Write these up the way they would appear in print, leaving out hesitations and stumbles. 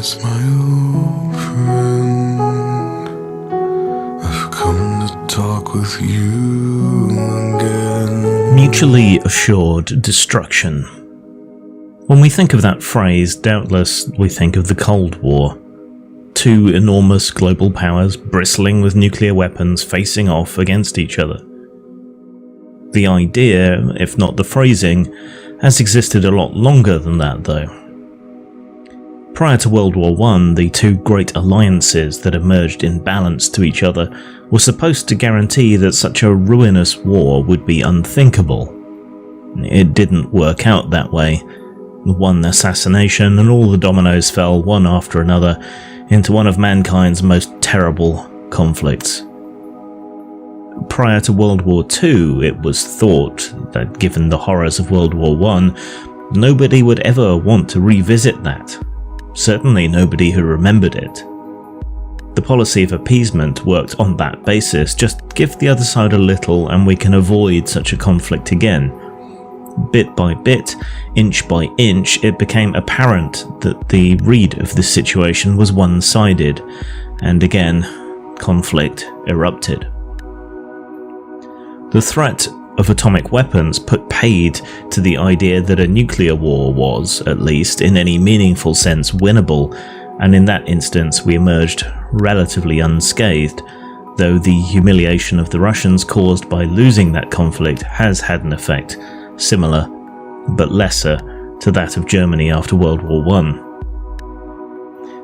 Surprise, my old friend. I've come to talk with you again. Mutually assured destruction. When we think of that phrase, doubtless we think of the Cold War. Two enormous global powers bristling with nuclear weapons facing off against each other. The idea, if not the phrasing, has existed a lot longer than that though. Prior to World War I, the two great alliances that emerged in balance to each other were supposed to guarantee that such a ruinous war would be unthinkable. It didn't work out that way. One assassination and all the dominoes fell one after another into one of mankind's most terrible conflicts. Prior to World War II, it was thought that given the horrors of World War I, nobody would ever want to revisit that. Certainly nobody who remembered it. The policy of appeasement worked on that basis, just give the other side a little and we can avoid such a conflict again. Bit by bit, inch by inch, it became apparent that the read of this situation was one-sided, and again, conflict erupted. The threat of atomic weapons put paid to the idea that a nuclear war was, at least in any meaningful sense, winnable, and in that instance we emerged relatively unscathed, though the humiliation of the Russians caused by losing that conflict has had an effect similar, but lesser, to that of Germany after World War I.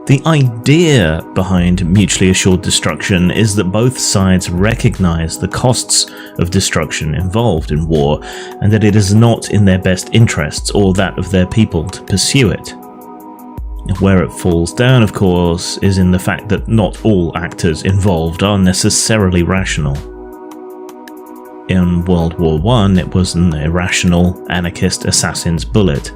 The idea behind mutually assured destruction is that both sides recognise the costs of destruction involved in war, and that it is not in their best interests or that of their people to pursue it. Where it falls down, of course, is in the fact that not all actors involved are necessarily rational. In World War I, it was an irrational, anarchist assassin's bullet.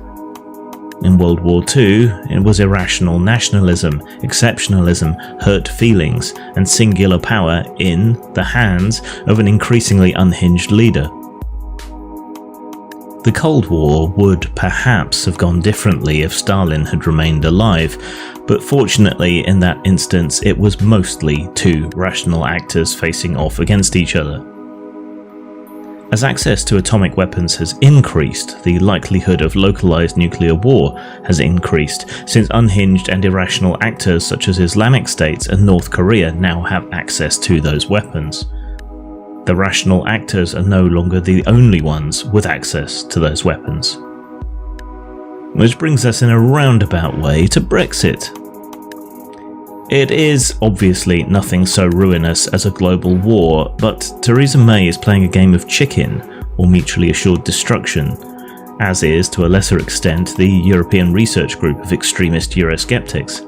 In World War II, it was irrational nationalism, exceptionalism, hurt feelings, and singular power in the hands of an increasingly unhinged leader. The Cold War would perhaps have gone differently if Stalin had remained alive, but fortunately in that instance it was mostly two rational actors facing off against each other. As access to atomic weapons has increased, the likelihood of localized nuclear war has increased, since unhinged and irrational actors such as Islamic states and North Korea now have access to those weapons. The rational actors are no longer the only ones with access to those weapons. Which brings us in a roundabout way to Brexit. It is obviously nothing so ruinous as a global war, but Theresa May is playing a game of chicken, or mutually assured destruction, as is, to a lesser extent, the European research group of extremist Eurosceptics.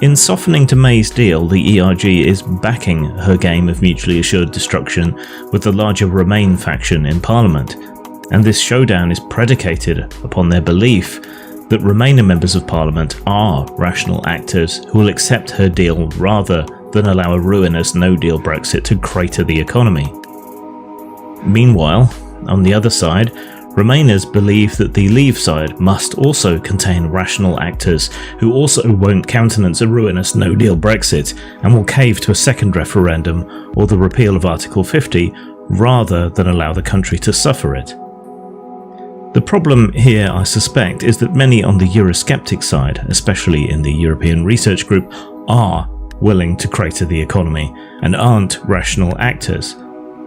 In softening to May's deal, the ERG is backing her game of mutually assured destruction with the larger Remain faction in Parliament, and this showdown is predicated upon their belief that Remainer members of Parliament are rational actors who will accept her deal rather than allow a ruinous no-deal Brexit to crater the economy. Meanwhile, on the other side, Remainers believe that the Leave side must also contain rational actors who also won't countenance a ruinous no-deal Brexit and will cave to a second referendum or the repeal of Article 50 rather than allow the country to suffer it. The problem here, I suspect, is that many on the Eurosceptic side, especially in the European Research Group, are willing to crater the economy and aren't rational actors,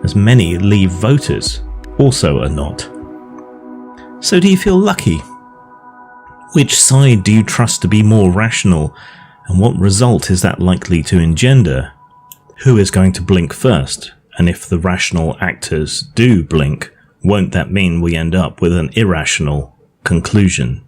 as many Leave voters also are not. So do you feel lucky? Which side do you trust to be more rational, and what result is that likely to engender? Who is going to blink first? And if the rational actors do blink, won't that mean we end up with an irrational conclusion?